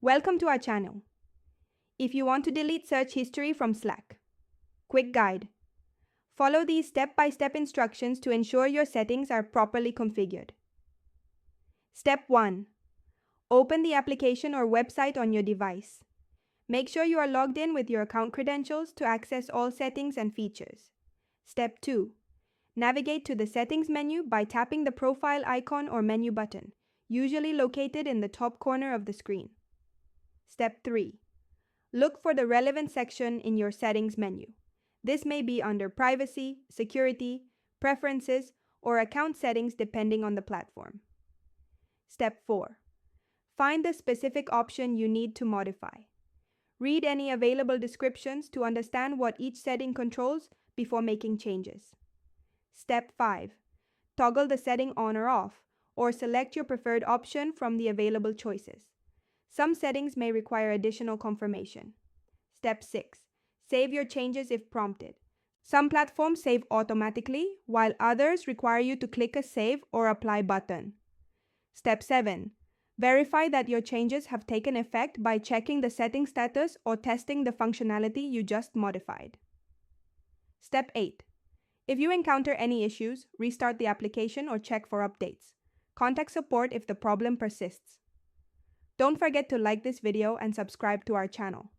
Welcome to our channel. If you want to delete search history from Slack, quick guide. Follow these step-by-step instructions to ensure your settings are properly configured. Step 1. Open the application or website on your device. Make sure you are logged in with your account credentials to access all settings and features. Step 2. Navigate to the Settings menu by tapping the profile icon or menu button, usually located in the top corner of the screen. Step 3. Look for the relevant section in your Settings menu. This may be under Privacy, Security, Preferences, or Account Settings depending on the platform. Step 4. Find the specific option you need to modify. Read any available descriptions to understand what each setting controls before making changes. Step 5. Toggle the setting on or off, or select your preferred option from the available choices. Some settings may require additional confirmation. Step 6. Save your changes if prompted. Some platforms save automatically, while others require you to click a Save or Apply button. Step 7. Verify that your changes have taken effect by checking the setting status or testing the functionality you just modified. Step 8. If you encounter any issues, restart the application or check for updates. Contact support if the problem persists. Don't forget to like this video and subscribe to our channel.